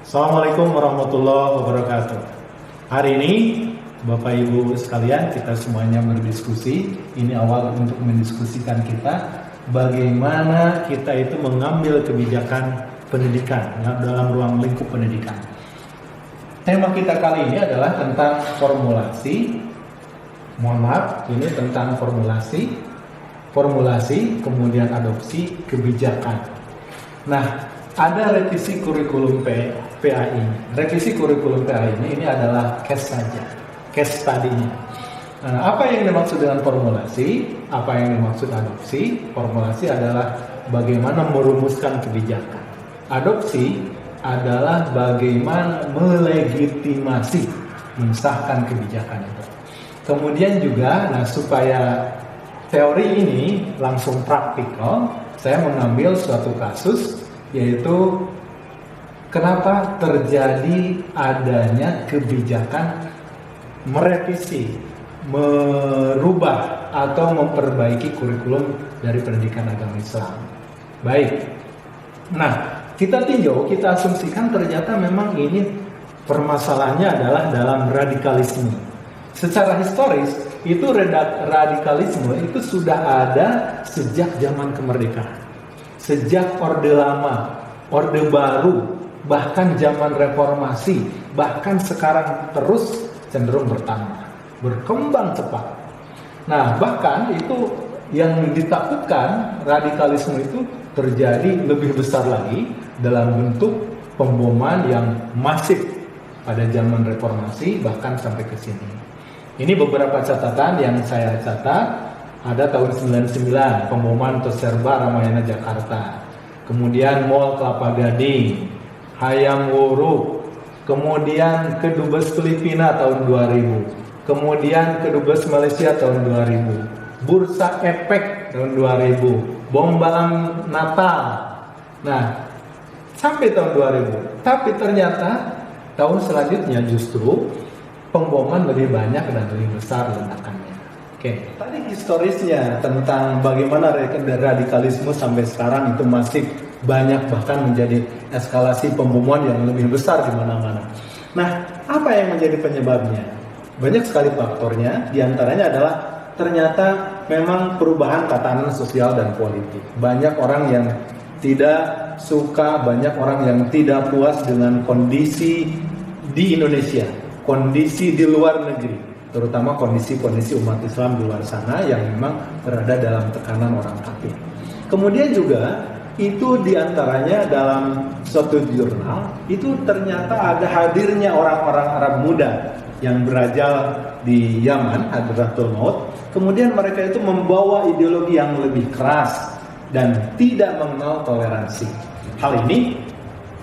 Assalamualaikum warahmatullahi wabarakatuh. Hari ini Bapak Ibu sekalian, kita semuanya berdiskusi. Ini awal untuk mendiskusikan kita bagaimana kita itu mengambil kebijakan pendidikan dalam ruang lingkup pendidikan. Tema kita kali ini adalah tentang formulasi. Mohon maaf, ini tentang formulasi, kemudian adopsi kebijakan. Nah, ada revisi kurikulum PAI. Revisi kurikulum PAI ini adalah case saja, case study-nya. Nah, apa yang dimaksud dengan formulasi? Apa yang dimaksud adopsi? Formulasi adalah bagaimana merumuskan kebijakan. Adopsi adalah bagaimana melegitimasi, mensahkan kebijakan itu. Kemudian juga, supaya teori ini langsung praktikal, saya mengambil suatu kasus, yaitu kenapa terjadi adanya kebijakan merevisi, merubah atau memperbaiki kurikulum dari pendidikan agama Islam. Baik, nah kita tinjau, kita asumsikan ternyata memang ini permasalahannya adalah dalam radikalisme. Secara historis itu radikalisme itu sudah ada sejak zaman kemerdekaan. Sejak Orde Lama, Orde Baru, bahkan zaman reformasi, bahkan sekarang terus cenderung bertambah, berkembang cepat. Nah, bahkan itu yang ditakutkan, radikalisme itu terjadi lebih besar lagi dalam bentuk pemboman yang masif pada zaman reformasi, bahkan sampai ke sini. Ini beberapa catatan yang saya catat. Ada tahun 99, pemboman Toserba Ramayana Jakarta. Kemudian Mall Kelapa Gading, Hayam Wuruk. Kemudian Kedubes Filipina tahun 2000. Kemudian Kedubes Malaysia tahun 2000. Bursa Efek tahun 2000. Bom Balang Natal. Nah, sampai tahun 2000. Tapi ternyata tahun selanjutnya justru pemboman lebih banyak dan lebih besar ledakannya. Oke, tadi historisnya tentang bagaimana radikalisme sampai sekarang itu masih banyak, bahkan menjadi eskalasi pemboman yang lebih besar di mana-mana. Nah, apa yang menjadi penyebabnya? Banyak sekali faktornya, diantaranya adalah ternyata memang perubahan tatanan sosial dan politik. Banyak orang yang tidak suka, banyak orang yang tidak puas dengan kondisi di Indonesia, kondisi di luar negeri, terutama kondisi-kondisi umat Islam di luar sana yang memang berada dalam tekanan orang kafir. Kemudian juga itu diantaranya dalam suatu jurnal itu ternyata ada hadirnya orang-orang Arab muda yang berajal di Yaman, Hadratul Maut. Kemudian mereka itu membawa ideologi yang lebih keras dan tidak mengenal toleransi. Hal ini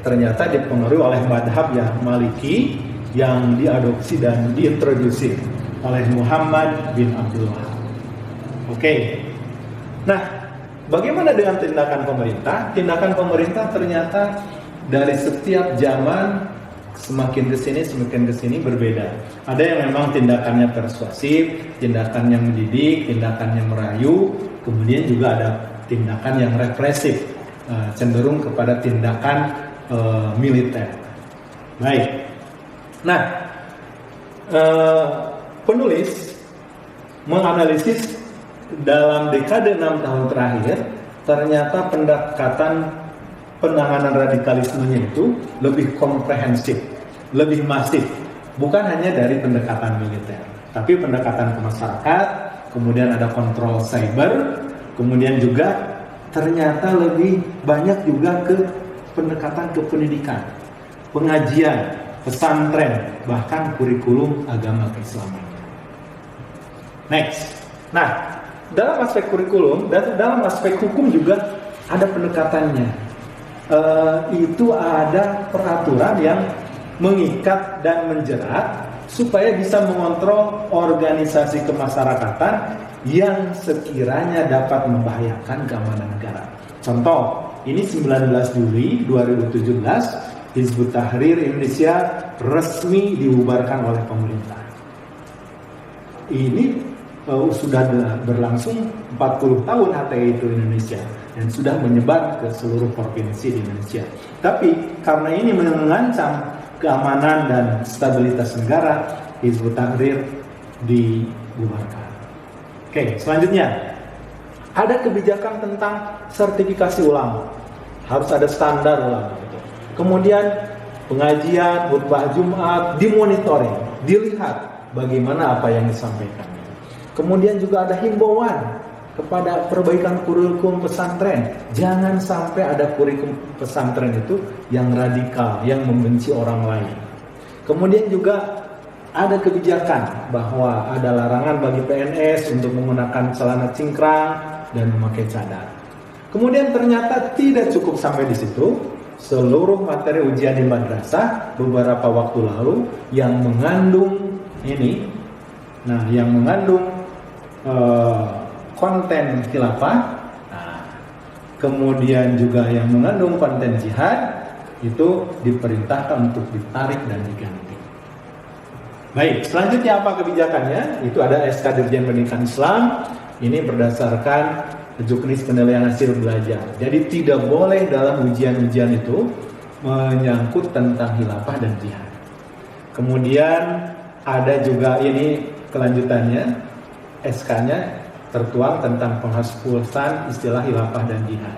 ternyata dipengaruhi oleh madhab yang Maliki yang diadopsi dan diintroduksi oleh Muhammad bin Abdul Wahab. Oke. Nah, bagaimana dengan tindakan pemerintah? Tindakan pemerintah ternyata dari setiap zaman semakin kesini berbeda. Ada yang memang tindakannya persuasif, tindakannya mendidik, tindakannya merayu, kemudian juga ada tindakan yang represif, cenderung kepada tindakan militer. Baik. Nah, penulis menganalisis dalam dekade 6 tahun terakhir, ternyata pendekatan penanganan radikalismenya itu lebih komprehensif, lebih masif, bukan hanya dari pendekatan militer, tapi pendekatan ke masyarakat, kemudian ada kontrol cyber, kemudian juga ternyata lebih banyak juga ke pendekatan ke pendidikan, pengajian, pesantren, bahkan kurikulum agama keislaman. Next. Nah, dalam aspek kurikulum dan dalam aspek hukum juga ada pendekatannya. Itu ada peraturan yang mengikat dan menjerat supaya bisa mengontrol organisasi kemasyarakatan yang sekiranya dapat membahayakan keamanan negara. Contoh, ini 19 Juli 2017 Hizbut Tahrir Indonesia resmi dibubarkan oleh pemerintah. Ini sudah berlangsung 40 tahun HTI itu Indonesia dan sudah menyebar ke seluruh provinsi di Indonesia. Tapi karena ini mengancam keamanan dan stabilitas negara, Hizbut Tahrir dibubarkan. Oke, selanjutnya ada kebijakan tentang sertifikasi ulama. Harus ada standar ulama itu. Kemudian pengajian, khutbah Jumat dimonitoring, dilihat bagaimana apa yang disampaikan. Kemudian juga ada himbauan kepada perbaikan kurikulum pesantren. Jangan sampai ada kurikulum pesantren itu yang radikal, yang membenci orang lain. Kemudian juga ada kebijakan bahwa ada larangan bagi PNS untuk menggunakan celana cingkrang dan memakai cadar. Kemudian ternyata tidak cukup sampai di situ. Seluruh materi ujian di madrasah beberapa waktu lalu yang mengandung ini, yang mengandung konten khilafah, kemudian juga yang mengandung konten jihad, itu diperintahkan untuk ditarik dan diganti. Baik, selanjutnya apa kebijakannya? Itu ada SK Dirjen Pendidikan Islam. Ini berdasarkan juknis penilaian hasil belajar. Jadi tidak boleh dalam ujian-ujian itu menyangkut tentang khilafah dan jihad. Kemudian ada juga ini kelanjutannya, SK-nya tertuang tentang penghapuskan istilah khilafah dan jihad.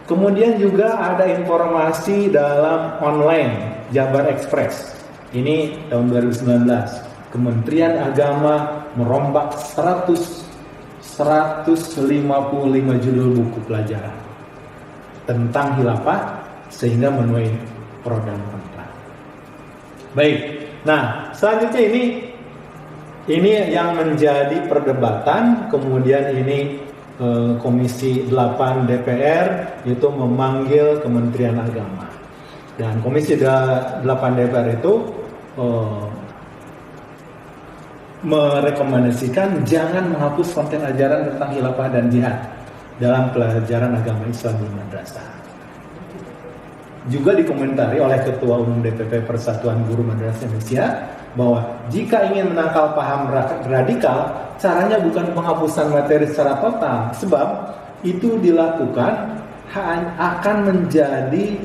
Kemudian juga ada informasi dalam online Jabar Express. Ini tahun 2019. Kementerian Agama merombak 155 judul buku pelajaran tentang khilafah sehingga menuai pro dan kontra. Baik. Nah, selanjutnya ini yang menjadi perdebatan. Kemudian ini Komisi 8 DPR itu memanggil Kementerian Agama. Dan Komisi 8 DPR itu merekomendasikan jangan menghapus konten ajaran tentang khilafah dan jihad dalam pelajaran agama Islam di madrasah. Juga dikomentari oleh Ketua Umum DPP Persatuan Guru Madrasah Indonesia bahwa jika ingin menangkal paham radikal, caranya bukan penghapusan materi secara total, sebab itu dilakukan akan menjadi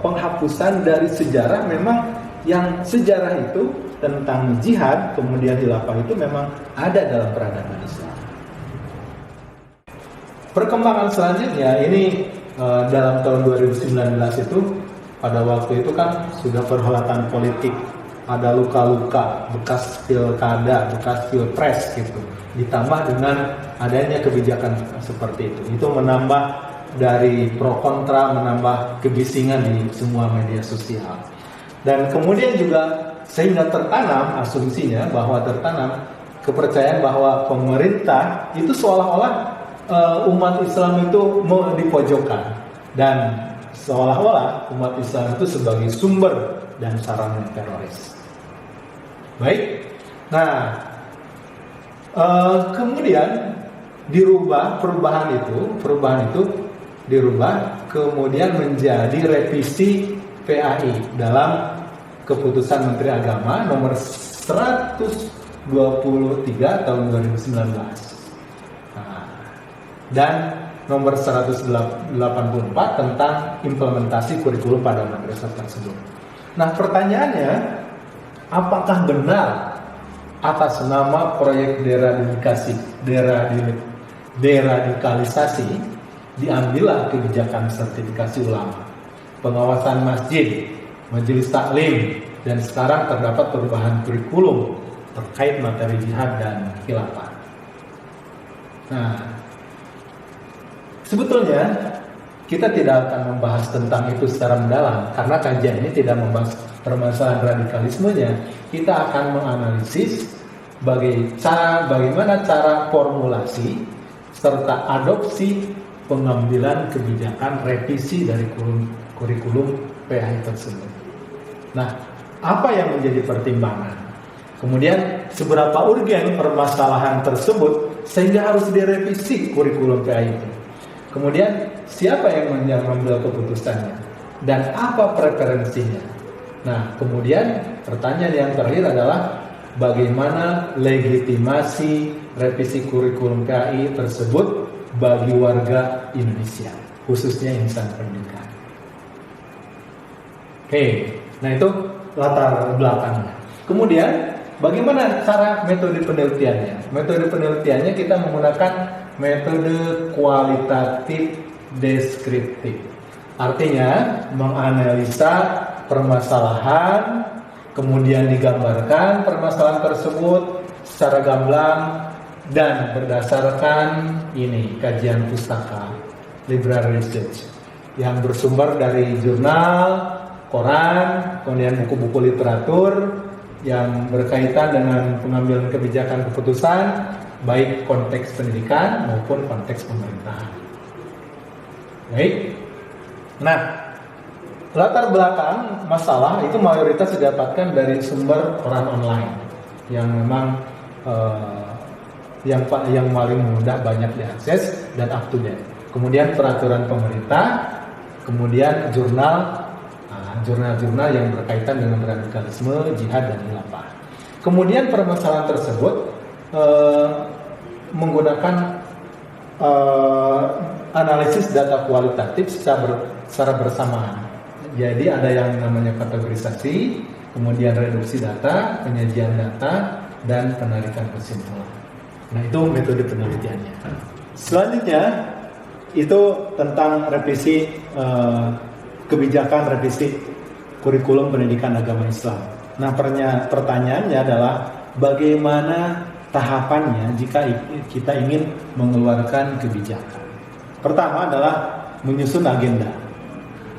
penghapusan dari sejarah. Memang yang sejarah itu tentang jihad kemudian khilafah itu memang ada dalam peradaban Islam. Perkembangan selanjutnya ini dalam tahun 2019 itu, pada waktu itu kan sudah perhelatan politik, ada luka-luka bekas pilkada, bekas pilpres gitu, ditambah dengan adanya kebijakan seperti itu menambah dari pro kontra, menambah kebisingan di semua media sosial. Dan kemudian juga sehingga tertanam asumsinya bahwa kepercayaan bahwa pemerintah itu seolah-olah umat Islam itu mau dipojokkan, dan seolah-olah umat Islam itu sebagai sumber dan sarana teroris. Baik, nah kemudian perubahan itu dirubah kemudian menjadi revisi PAI dalam keputusan Menteri Agama nomor 123 tahun 2019. Dan nomor 184 tentang implementasi kurikulum pada madrasah tersebut. Nah, pertanyaannya, apakah benar atas nama proyek deradikalisasi diambillah kebijakan sertifikasi ulama, pengawasan masjid, majelis taklim, dan sekarang terdapat perubahan kurikulum terkait materi jihad dan khilafah. Nah, sebetulnya kita tidak akan membahas tentang itu secara mendalam karena kajian ini tidak membahas permasalahan radikalismenya. Kita akan menganalisis bagaimana cara formulasi serta adopsi pengambilan kebijakan revisi dari kurikulum PAI tersebut. Nah, apa yang menjadi pertimbangan? Kemudian seberapa urgen permasalahan tersebut sehingga harus direvisi kurikulum PAI itu? Kemudian siapa yang mengambil keputusannya dan apa preferensinya? Nah, kemudian pertanyaan yang terakhir adalah bagaimana legitimasi revisi kurikulum KAI tersebut bagi warga Indonesia, khususnya insan pendidikan. Oke, nah itu latar belakangnya. Kemudian, bagaimana cara metode penelitiannya? Metode penelitiannya kita menggunakan metode kualitatif deskriptif. Artinya, menganalisa permasalahan, kemudian digambarkan permasalahan tersebut secara gamblang dan berdasarkan kajian pustaka, library research yang bersumber dari jurnal, koran, kemudian buku-buku literatur yang berkaitan dengan pengambilan kebijakan keputusan baik konteks pendidikan maupun konteks pemerintahan. Baik. Nah, latar belakang masalah itu mayoritas didapatkan dari sumber koran online yang memang yang paling mudah, banyak diakses dan up to date. Kemudian peraturan pemerintah, kemudian jurnal-jurnal yang berkaitan dengan radikalisme, jihad dan khilafah. Kemudian permasalahan tersebut menggunakan analisis data kualitatif secara bersamaan. Jadi ada yang namanya kategorisasi, kemudian reduksi data, penyajian data, dan penarikan kesimpulan. Nah, itu metode penelitiannya. Selanjutnya itu tentang revisi kebijakan revisi kurikulum pendidikan agama Islam. Nah, pertanyaannya adalah bagaimana tahapannya jika kita ingin mengeluarkan kebijakan. Pertama adalah menyusun agenda.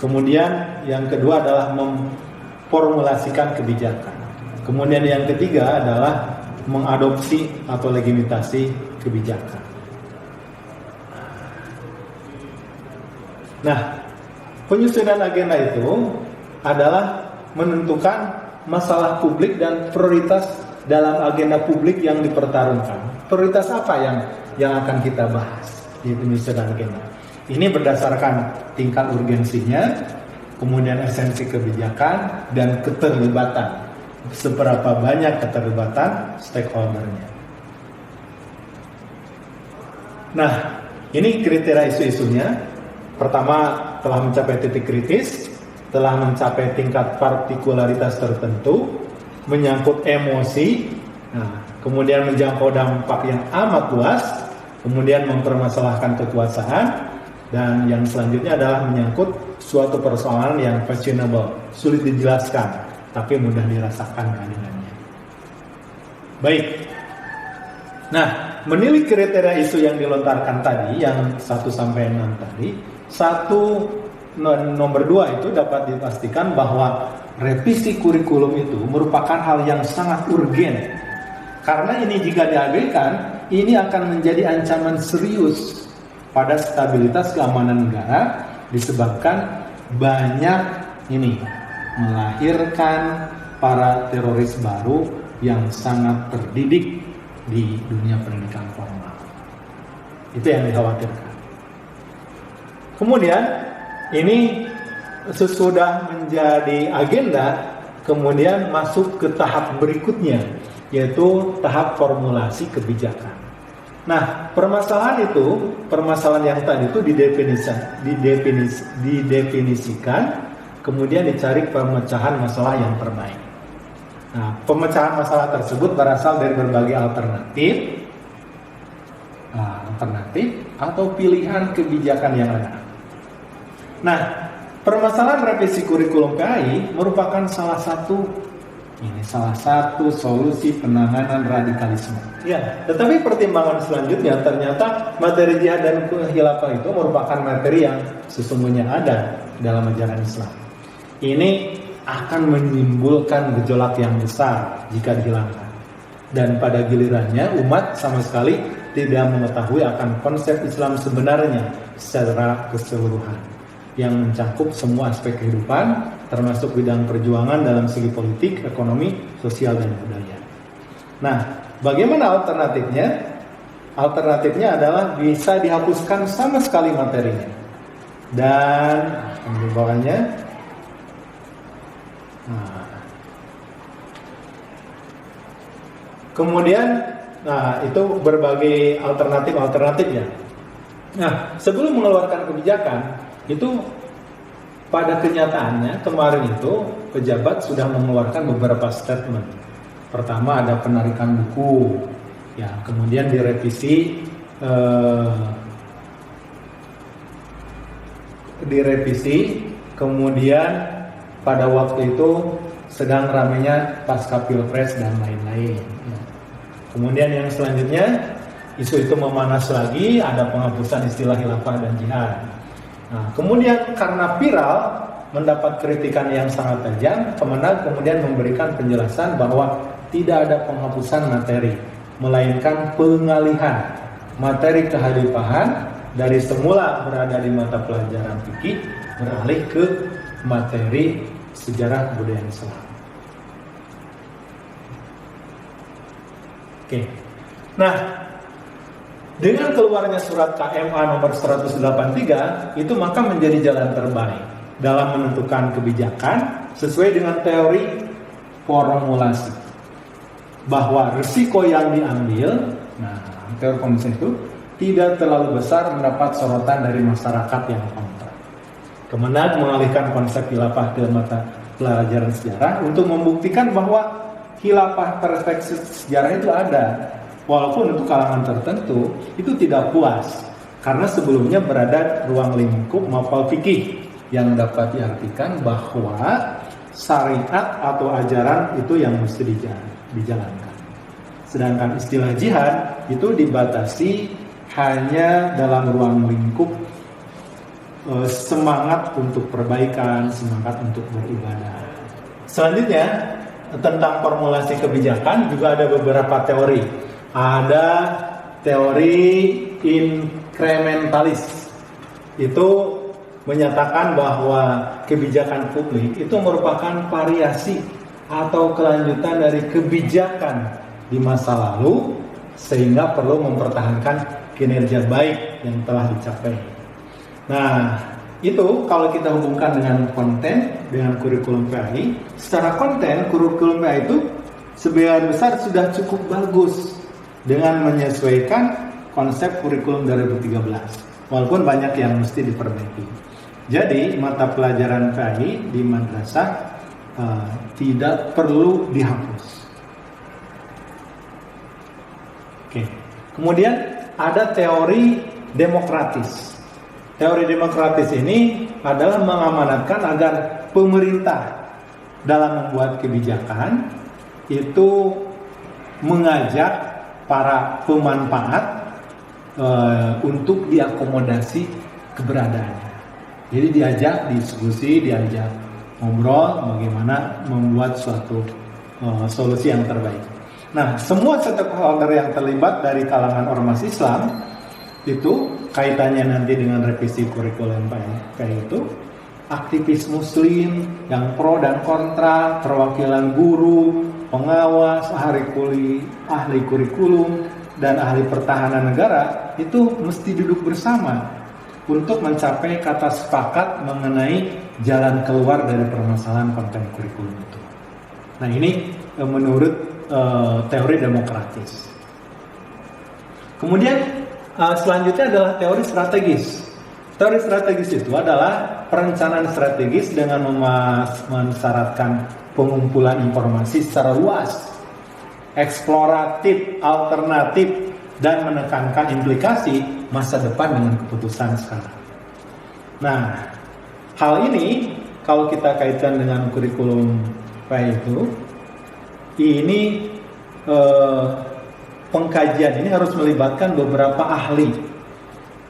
Kemudian yang kedua adalah memformulasikan kebijakan. Kemudian yang ketiga adalah mengadopsi atau legitimasi kebijakan. Nah, penyusunan agenda itu adalah menentukan masalah publik dan prioritas dalam agenda publik yang dipertarungkan. Prioritas apa yang akan kita bahas di penyusunan agenda? Ini berdasarkan tingkat urgensinya, kemudian esensi kebijakan, dan keterlibatan. Seberapa banyak keterlibatan stakeholdernya. Nah, ini kriteria isu-isunya. Pertama, telah mencapai titik kritis, telah mencapai tingkat partikularitas tertentu, menyangkut emosi, kemudian menjangkau dampak yang amat luas, kemudian mempermasalahkan kekuasaan, dan yang selanjutnya adalah menyangkut suatu persoalan yang fashionable, sulit dijelaskan, tapi mudah dirasakan keadilannya. Baik. Nah, menilik kriteria isu yang dilontarkan tadi, yang 1-6 tadi, nomor 2 itu dapat dipastikan bahwa revisi kurikulum itu merupakan hal yang sangat urgen. Karena ini jika diabaikan, ini akan menjadi ancaman serius pada stabilitas keamanan negara, disebabkan banyak melahirkan para teroris baru yang sangat terdidik di dunia pendidikan formal. Itu yang dikhawatirkan. Kemudian ini sesudah menjadi agenda, kemudian masuk ke tahap berikutnya, yaitu tahap formulasi kebijakan. Nah, permasalahan yang tadi itu didefinisikan, kemudian dicari pemecahan masalah yang terbaik. Nah, pemecahan masalah tersebut berasal dari berbagai alternatif atau pilihan kebijakan yang ada. Nah, permasalahan revisi kurikulum KAI merupakan salah satu solusi penanganan radikalisme. Ya, tetapi pertimbangan selanjutnya ternyata materi jihad dan khilafah itu merupakan materi yang sesungguhnya ada dalam ajaran Islam. Ini akan menimbulkan gejolak yang besar jika dihilangkan. Dan pada gilirannya umat sama sekali tidak mengetahui akan konsep Islam sebenarnya secara keseluruhan, yang mencakup semua aspek kehidupan, termasuk bidang perjuangan dalam segi politik, ekonomi, sosial, dan budaya. Nah, bagaimana alternatifnya? Alternatifnya adalah bisa dihapuskan sama sekali materinya. Dan di bawahnya, Kemudian, nah itu berbagai alternatif-alternatifnya. Nah, sebelum mengeluarkan kebijakan, itu pada kenyataannya kemarin itu pejabat sudah mengeluarkan beberapa statement. Pertama ada penarikan buku, ya, kemudian direvisi kemudian pada waktu itu sedang ramainya pasca pilpres dan lain-lain. Kemudian yang selanjutnya isu itu memanas lagi, ada penghapusan istilah khilafah dan jihad. Nah, kemudian karena viral mendapat kritikan yang sangat tajam, Kemenag kemudian memberikan penjelasan bahwa tidak ada penghapusan materi, melainkan pengalihan materi kehalifahan dari semula berada di mata pelajaran fikih beralih ke materi sejarah budaya Islam. Oke. Nah, dengan keluarnya surat KMA nomor 183 itu maka menjadi jalan terbaik dalam menentukan kebijakan sesuai dengan teori formulasi bahwa risiko yang diambil, nah teori formulasi itu tidak terlalu besar mendapat sorotan dari masyarakat yang kontra. Kemenag mengalihkan konsep khilafah ke mata pelajaran sejarah untuk membuktikan bahwa khilafah perspektif sejarah itu ada, walaupun untuk kalangan tertentu itu tidak puas karena sebelumnya berada ruang lingkup mapal fikih yang dapat diartikan bahwa syariat atau ajaran itu yang mesti dijalankan. Sedangkan istilah jihad itu dibatasi hanya dalam ruang lingkup semangat untuk perbaikan, semangat untuk beribadah. Selanjutnya tentang formulasi kebijakan juga ada beberapa teori. Ada teori inkrementalis. Itu menyatakan bahwa kebijakan publik itu merupakan variasi atau kelanjutan dari kebijakan di masa lalu sehingga perlu mempertahankan kinerja baik yang telah dicapai. Nah, itu kalau kita hubungkan dengan konten, dengan kurikulum PAI, secara konten kurikulum PAI itu sebagian besar sudah cukup bagus dengan menyesuaikan konsep kurikulum 2013, walaupun banyak yang mesti diperbaiki. Jadi mata pelajaran PAI di madrasah tidak perlu dihapus. Oke. Kemudian ada teori demokratis. Teori demokratis ini adalah mengamanatkan agar pemerintah dalam membuat kebijakan itu mengajak para pemanfaat untuk diakomodasi keberadaannya. Jadi diajak diskusi, diajak ngobrol bagaimana membuat suatu solusi yang terbaik. Nah, semua stakeholder yang terlibat dari kalangan ormas Islam itu kaitannya nanti dengan revisi kurikulum PAI itu aktivis muslim yang pro dan kontra, perwakilan guru, pengawas, ahli kurikulum, dan ahli pertahanan negara itu mesti duduk bersama untuk mencapai kata sepakat mengenai jalan keluar dari permasalahan konten kurikulum itu. Nah, ini menurut teori demokratis. Kemudian selanjutnya adalah teori strategis. Teori strategis itu adalah perencanaan strategis dengan mensyaratkan pengumpulan informasi secara luas, eksploratif, alternatif, dan menekankan implikasi masa depan dengan keputusan sekarang. Nah, hal ini kalau kita kaitkan dengan kurikulum PAI itu, ini pengkajian ini harus melibatkan beberapa ahli.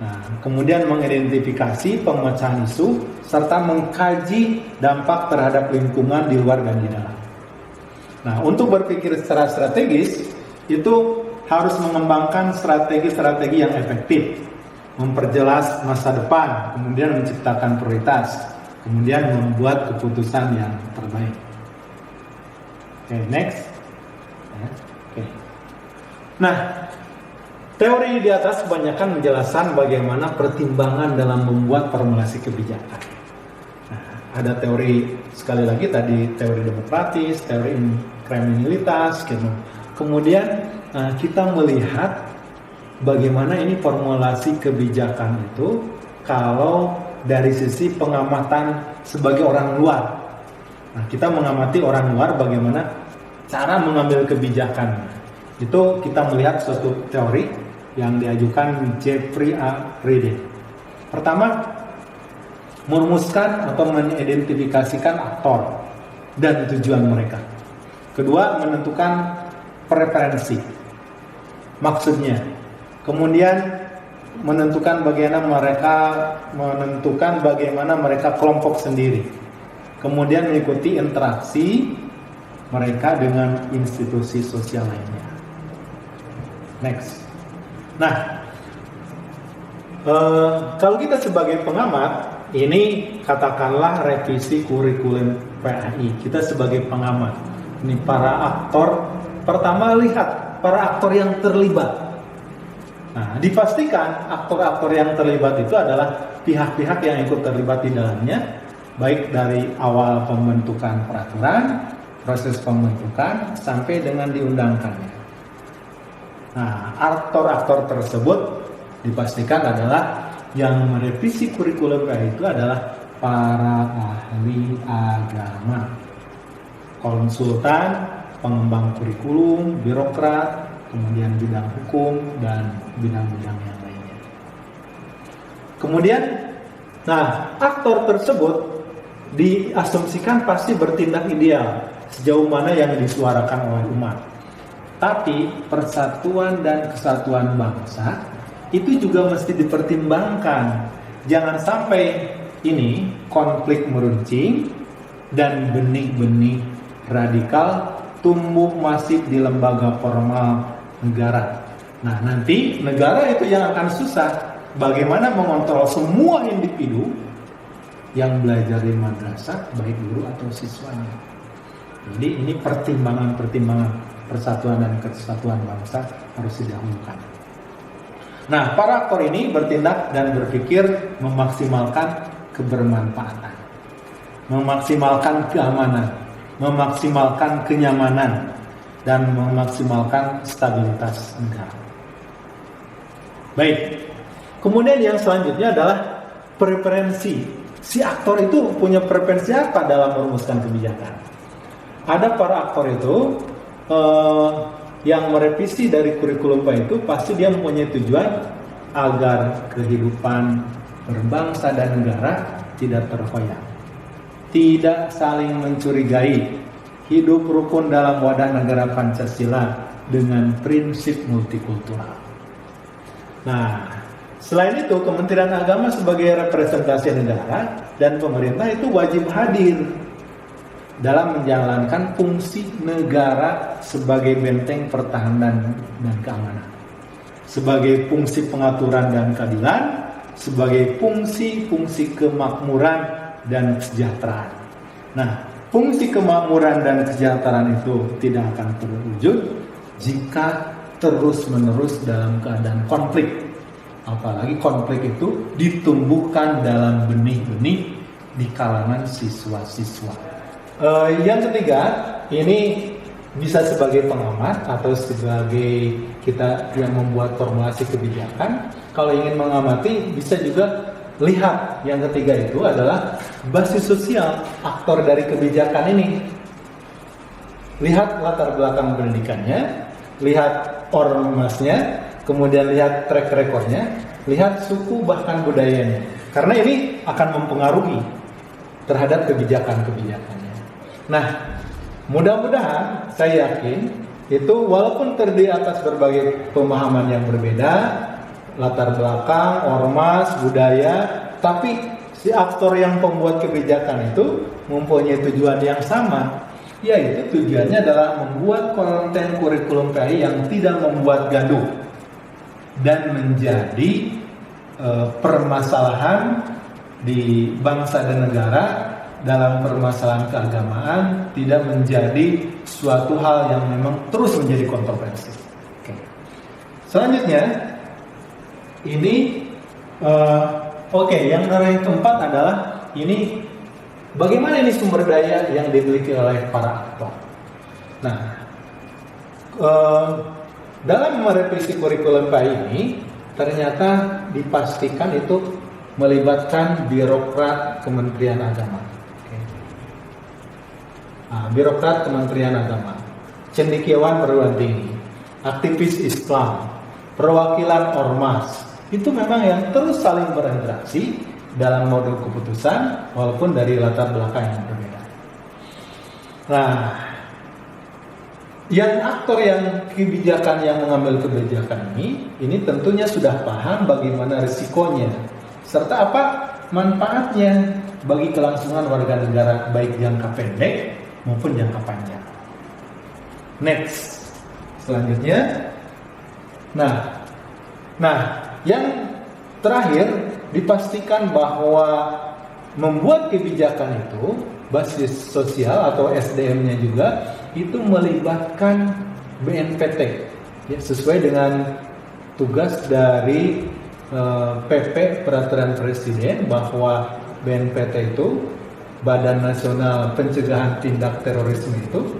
Nah, kemudian mengidentifikasi pemecahan isu serta mengkaji dampak terhadap lingkungan di luar dan di dalam. Nah, untuk berpikir secara strategis itu harus mengembangkan strategi-strategi yang efektif, memperjelas masa depan, kemudian menciptakan prioritas, kemudian membuat keputusan yang terbaik. Oke, next. Oke. Nah, teori di atas kebanyakan menjelaskan bagaimana pertimbangan dalam membuat formulasi kebijakan. Nah, ada teori, sekali lagi tadi teori demokratis, teori inkrementalitas, kemudian kita melihat bagaimana ini formulasi kebijakan itu kalau dari sisi pengamatan sebagai orang luar. Nah, kita mengamati orang luar bagaimana cara mengambil kebijakan. Itu kita melihat suatu teori yang diajukan Jeffrey A. Reed. Pertama, merumuskan atau mengidentifikasikan aktor dan tujuan mereka. Kedua, menentukan preferensi, maksudnya. Kemudian menentukan bagaimana mereka kelompok sendiri. Kemudian mengikuti interaksi mereka dengan institusi sosial lainnya. Next. Nah, kalau kita sebagai pengamat, ini katakanlah revisi kurikulum PAI. Kita sebagai pengamat, ini para aktor. Pertama, lihat para aktor yang terlibat. Nah, dipastikan aktor-aktor yang terlibat itu adalah pihak-pihak yang ikut terlibat di dalamnya, baik dari awal pembentukan peraturan, proses pembentukan, sampai dengan diundangkannya. Nah, aktor-aktor tersebut dipastikan adalah yang merevisi kurikulum itu adalah para ahli agama, konsultan, pengembang kurikulum, birokrat, kemudian bidang hukum, dan bidang-bidang yang lainnya. Kemudian, aktor tersebut diasumsikan pasti bertindak ideal sejauh mana yang disuarakan oleh umat. Tapi persatuan dan kesatuan bangsa itu juga mesti dipertimbangkan. Jangan sampai ini konflik meruncing dan benih-benih radikal tumbuh masif di lembaga formal negara. Nah, nanti negara itu yang akan susah bagaimana mengontrol semua individu yang belajar di madrasah, baik guru atau siswanya. Jadi ini pertimbangan persatuan dan kesatuan bangsa harus didahulukan. Nah, para aktor ini bertindak dan berpikir memaksimalkan kebermanfaatan, memaksimalkan keamanan, memaksimalkan kenyamanan, dan memaksimalkan stabilitas negara. Baik, kemudian yang selanjutnya adalah preferensi. Si aktor itu punya preferensi apa dalam merumuskan kebijakan? Ada para aktor itu yang merevisi dari kurikulum itu pasti dia mempunyai tujuan agar kehidupan berbangsa dan negara tidak terkoyak, tidak saling mencurigai, hidup rukun dalam wadah negara Pancasila dengan prinsip multikultural. Nah, selain itu Kementerian Agama sebagai representasi negara dan pemerintah itu wajib hadir dalam menjalankan fungsi negara sebagai benteng pertahanan dan keamanan, sebagai fungsi pengaturan dan keadilan, sebagai fungsi kemakmuran dan kesejahteraan. Nah, fungsi kemakmuran dan kesejahteraan itu tidak akan terwujud jika terus-menerus dalam keadaan konflik. Apalagi konflik itu ditumbuhkan dalam benih-benih di kalangan siswa-siswa. Yang ketiga, ini bisa sebagai pengamat atau sebagai kita yang membuat formulasi kebijakan. Kalau ingin mengamati, bisa juga lihat yang ketiga itu adalah basis sosial aktor dari kebijakan ini. Lihat latar belakang pendidikannya, lihat ormasnya, kemudian lihat track recordnya, lihat suku bahkan budayanya. Karena ini akan mempengaruhi terhadap kebijakan-kebijakannya. Nah, mudah-mudahan saya yakin itu walaupun terdiri atas berbagai pemahaman yang berbeda, latar belakang, ormas, budaya, tapi si aktor yang pembuat kebijakan itu mempunyai tujuan yang sama, yaitu tujuannya adalah membuat konten kurikulum PAI yang tidak membuat gaduh dan menjadi permasalahan di bangsa dan negara. Dalam permasalahan keagamaan tidak menjadi suatu hal yang memang terus menjadi kontroversi. Oke. Selanjutnya ini yang keempat adalah ini bagaimana ini sumber daya yang dimiliki oleh para aktor. Nah, eh, dalam merevisi kurikulum PAI ini ternyata dipastikan itu melibatkan birokrat Kementerian Agama. Nah, birokrat Kementerian Agama, cendekiawan perguruan tinggi, aktivis Islam, perwakilan ormas, itu memang yang terus saling berinteraksi dalam modul keputusan walaupun dari latar belakang yang berbeda. Nah, yang aktor yang kebijakan yang mengambil kebijakan ini tentunya sudah paham bagaimana risikonya serta apa manfaatnya bagi kelangsungan warga negara baik jangka pendek maupun jangka panjang. Next, selanjutnya, nah, yang terakhir dipastikan bahwa membuat kebijakan itu basis sosial atau SDM-nya juga itu melibatkan BNPT, ya, sesuai dengan tugas dari PP Peraturan Presiden bahwa BNPT itu Badan Nasional Pencegahan Tindak Terorisme itu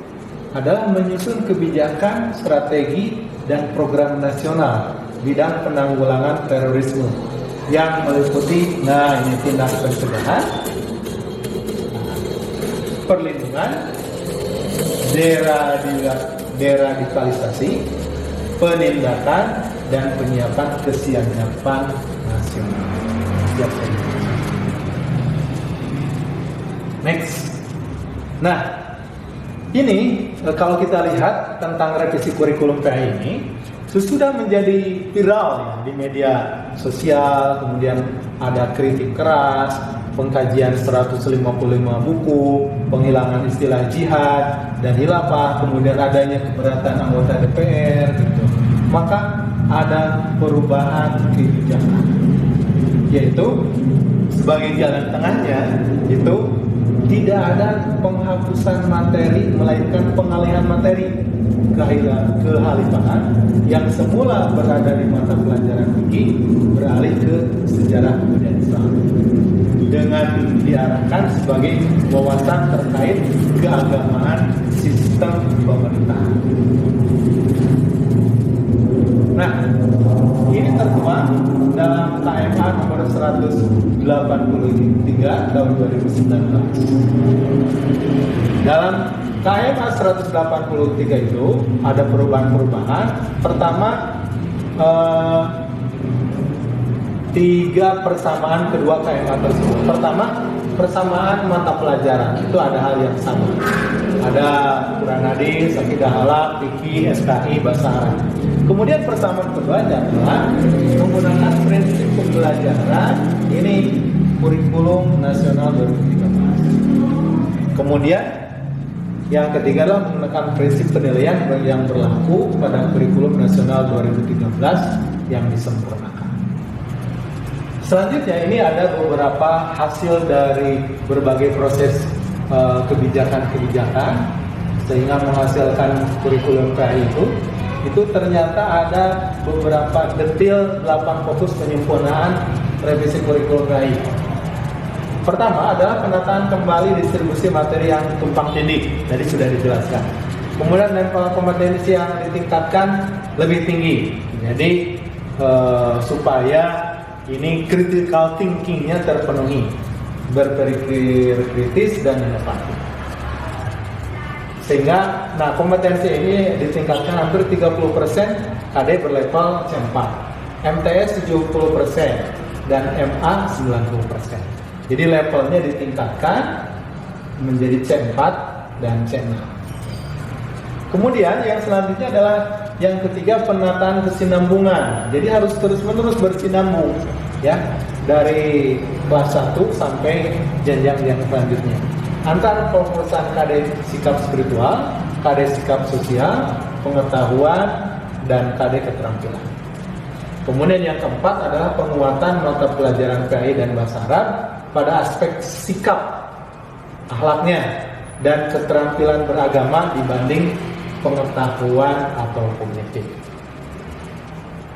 adalah menyusun kebijakan, strategi, dan program nasional bidang penanggulangan terorisme yang meliputi, ini tindak pencegahan, perlindungan, deradikalisasi, penindakan, dan penyiapan kesiapan nasional. Next. Nah, ini kalau kita lihat tentang revisi kurikulum PAI ini sudah menjadi viral ya, di media sosial, kemudian ada kritik keras, pengkajian 155 buku, penghilangan istilah jihad dan khilafah, kemudian adanya keberatan anggota DPR gitu. Maka ada perubahan kebijakan, yaitu sebagai jalan tengahnya itu tidak ada penghapusan materi melainkan pengalihan materi kehalifahan yang semula berada di mata pelajaran fikih beralih ke sejarah dan Islam dengan diarahkan sebagai wawasan terkait keagamaan sistem pemerintahan. Nah, ini tertuang dalam KMA nomor 183 tahun 2019. Dalam KMA 183 itu ada perubahan-perubahan. Pertama, 3 persamaan kedua KMA tersebut. Pertama, persamaan mata pelajaran itu ada hal yang sama. Ada Quran hadis, akidah halal, fikih, SKI, bahasa Arab. Kemudian persamaan kedua adalah menggunakan prinsip pembelajaran ini kurikulum nasional 2013. Kemudian yang ketiga adalah menggunakan prinsip penilaian yang berlaku pada kurikulum nasional 2013 yang disempurnakan. Selanjutnya ini ada beberapa hasil dari berbagai proses kebijakan-kebijakan sehingga menghasilkan kurikulum PAI itu ternyata ada beberapa detail 8 fokus penyempurnaan revisi kurikulum PAI. Pertama adalah penataan kembali distribusi materi yang tumpang tindih, tadi sudah dijelaskan. Kemudian level kompetensi yang ditingkatkan lebih tinggi, jadi supaya ini critical thinking-nya terpenuhi, berpikir kritis dan inovatif. Sehingga, kompetensi ini ditingkatkan hampir 30%, KD berlevel C4, MTS 70%, dan MA 90%. Jadi levelnya ditingkatkan menjadi C4 dan C6. Kemudian yang selanjutnya adalah yang ketiga, penataan kesinambungan. Jadi harus terus-menerus bersinambung, ya, dari kelas 1 sampai jenjang yang selanjutnya. Antara pengurusan KD sikap spiritual, KD sikap sosial, pengetahuan, dan KD keterampilan. Kemudian yang keempat adalah penguatan mata pelajaran PAI dan bahasa Arab pada aspek sikap, akhlaknya, dan keterampilan beragama dibanding pengetahuan atau kognitif.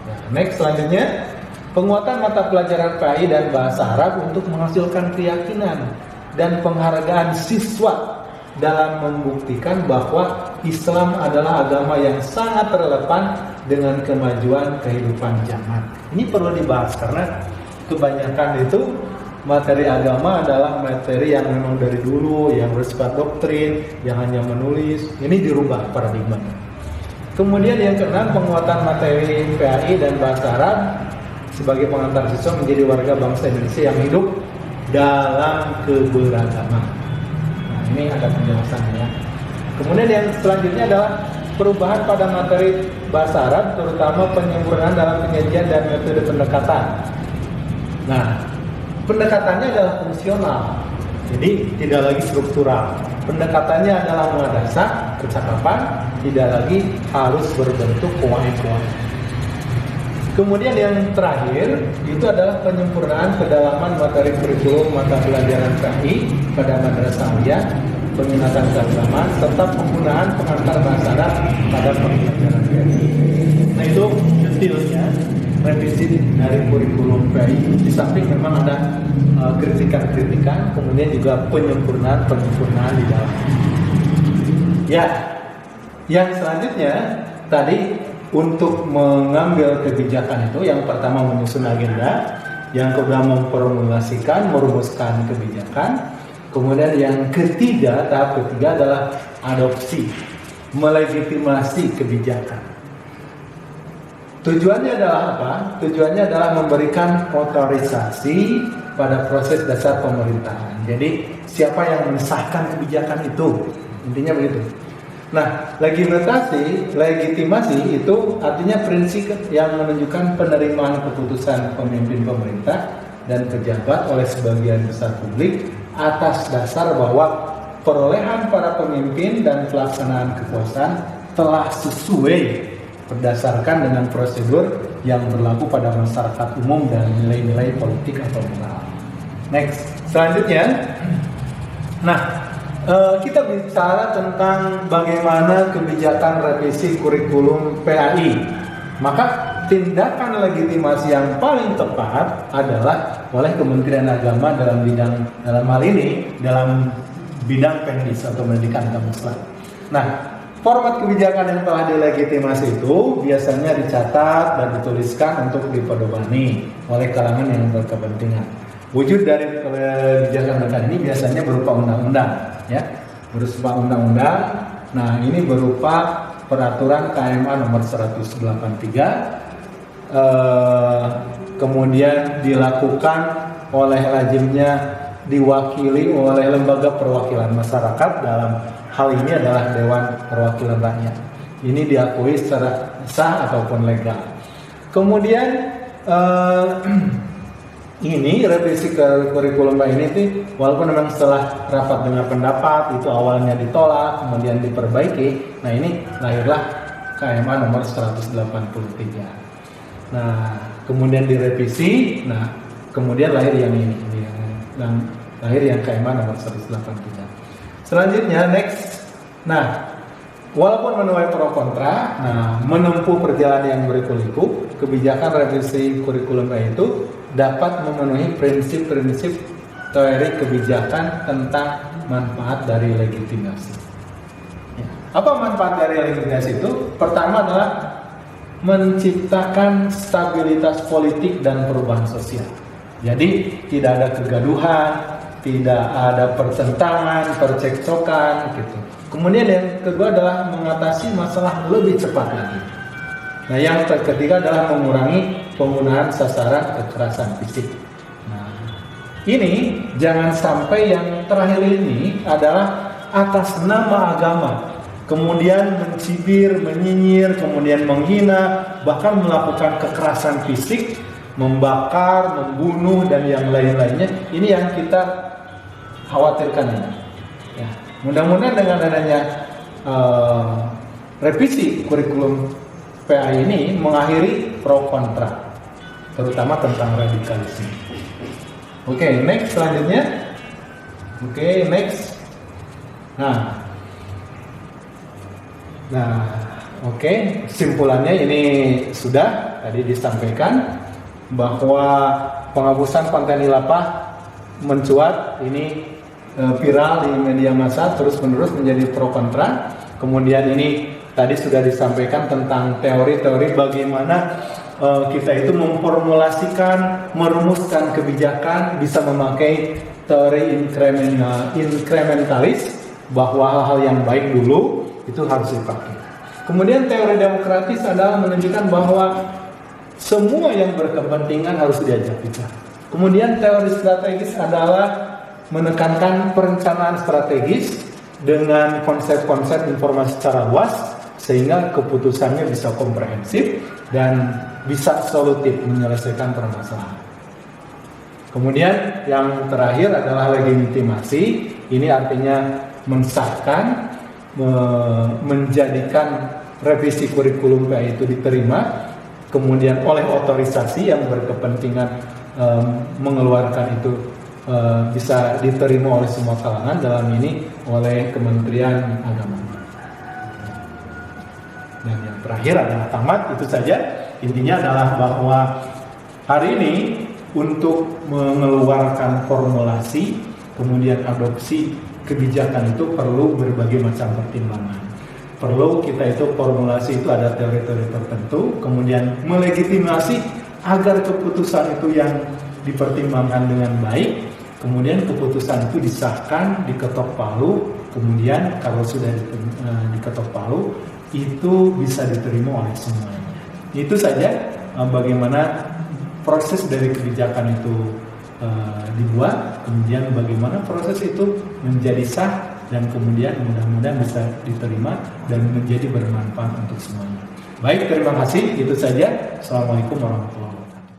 Nah, next selanjutnya, penguatan mata pelajaran PAI dan bahasa Arab untuk menghasilkan keyakinan dan penghargaan siswa dalam membuktikan bahwa Islam adalah agama yang sangat relevan dengan kemajuan kehidupan zaman. Ini perlu dibahas karena kebanyakan itu materi agama adalah materi yang memang dari dulu, yang bersifat doktrin, yang hanya menulis. Ini dirubah paradigmanya. Kemudian yang keenam, penguatan materi PAI dan bahasa Arab sebagai pengantar siswa menjadi warga bangsa Indonesia yang hidup dalam keberagaman. Nah, ini ada penjelasannya ya. Kemudian yang selanjutnya adalah perubahan pada materi bahasa Arab, terutama penyempurnaan dalam penyajian dan metode pendekatan. Nah, pendekatannya adalah fungsional, jadi tidak lagi struktural. Pendekatannya adalah mengadasar percakapan, tidak lagi harus berbentuk kowain-kowain. Kemudian yang terakhir itu adalah penyempurnaan kedalaman materi kurikulum mata pelajaran PAI pada madrasah aliyah, peminatan keagamaan, serta penggunaan pengantar bahasa Arab pada pembelajaran PAI. Nah, itu detailnya revisi dari kurikulum PAI. Di samping memang ada kritikan-kritikan, kemudian juga penyempurnaan di dalam. Ya, yang selanjutnya tadi untuk mengambil kebijakan itu, yang pertama menyusun agenda, yang kedua memformulasikan, merumuskan kebijakan, kemudian yang ketiga, tahap ketiga adalah adopsi, melegitimasi kebijakan. Tujuannya adalah apa? Tujuannya adalah memberikan otorisasi pada proses dasar pemerintahan. Jadi siapa yang mensahkan kebijakan itu? Intinya begitu. Nah, legitimasi itu artinya prinsip yang menunjukkan penerimaan keputusan pemimpin pemerintah dan pejabat oleh sebagian besar publik atas dasar bahwa perolehan para pemimpin dan pelaksanaan kekuasaan telah sesuai berdasarkan dengan prosedur yang berlaku pada masyarakat umum dan nilai-nilai politik atau moral. Next, selanjutnya, kita bicara tentang bagaimana kebijakan revisi kurikulum PAI. Maka tindakan legitimasi yang paling tepat adalah oleh Kementerian Agama dalam hal ini dalam bidang Pendis atau pendidikan agama Islam. Nah, format kebijakan yang telah dilegitimasi itu biasanya dicatat dan dituliskan untuk dipedomani oleh kalangan yang berkepentingan. Wujud dari kebijakan ini biasanya berupa undang-undang, ya, berupa undang-undang. Nah, ini berupa peraturan KMA nomor 183. Kemudian dilakukan oleh lazimnya diwakili oleh lembaga perwakilan masyarakat, dalam hal ini adalah Dewan Perwakilan Rakyat. Ini diakui secara sah ataupun legal. Kemudian ini revisi kurikulum ini tuh, walaupun memang setelah rapat dengar pendapat itu awalnya ditolak, kemudian diperbaiki. Nah, ini lahirlah KMA nomor 183. Nah, kemudian direvisi. Nah, kemudian lahir yang ini yang lahir yang KMA nomor 183. Selanjutnya next. Nah, walaupun menuai pro kontra, menempuh perjalanan yang berliku-liku, kebijakan revisi kurikulum itu dapat memenuhi prinsip-prinsip teori kebijakan tentang manfaat dari legitimasi. Ya. Apa manfaat dari legitimasi itu? Pertama adalah menciptakan stabilitas politik dan perubahan sosial. Jadi tidak ada kegaduhan, tidak ada pertentangan, percekcokan, gitu. Kemudian yang kedua adalah mengatasi masalah lebih cepat lagi. Nah, yang ketiga adalah mengurangi penggunaan sasaran kekerasan fisik. Nah, ini jangan sampai yang terakhir ini adalah atas nama agama, kemudian mencibir, menyinyir, kemudian menghina, bahkan melakukan kekerasan fisik, membakar, membunuh, dan yang lain-lainnya. Ini yang kita khawatirkan ini. Ya, mudah-mudahan dengan adanya revisi kurikulum PAI ini mengakhiri pro kontra, terutama tentang radikalisme. Oke, next selanjutnya. Oke, next. Oke, kesimpulannya ini sudah tadi disampaikan bahwa penghapusan konten khilafah mencuat ini viral di media massa terus-menerus menjadi pro kontra. Kemudian ini tadi sudah disampaikan tentang teori-teori bagaimana kita itu memformulasikan, merumuskan kebijakan, bisa memakai teori inkrementalis, bahwa hal-hal yang baik dulu itu harus dipakai. Kemudian teori demokratis adalah menunjukkan bahwa semua yang berkepentingan harus diajak bicara. Kemudian teori strategis adalah menekankan perencanaan strategis dengan konsep-konsep informasi secara luas, sehingga keputusannya bisa komprehensif dan bisa solutif menyelesaikan permasalahan. Kemudian yang terakhir adalah legitimasi. Ini artinya mensahkan, menjadikan revisi kurikulum PAI itu diterima, kemudian oleh otorisasi yang berkepentingan mengeluarkan itu bisa diterima oleh semua kalangan, dalam ini oleh Kementerian Agama. Dan yang terakhir adalah tamat. Itu saja. Intinya adalah bahwa hari ini untuk mengeluarkan formulasi kemudian adopsi kebijakan itu perlu berbagai macam pertimbangan. Perlu kita itu formulasi itu ada teori-teori tertentu, kemudian melegitimasi agar keputusan itu yang dipertimbangkan dengan baik, kemudian keputusan itu disahkan, diketok palu, kemudian kalau sudah diketok palu itu bisa diterima oleh semuanya. Itu saja bagaimana proses dari kebijakan itu dibuat, kemudian bagaimana proses itu menjadi sah, dan kemudian mudah-mudahan bisa diterima dan menjadi bermanfaat untuk semuanya. Baik, terima kasih. Itu saja. Assalamualaikum warahmatullahi wabarakatuh.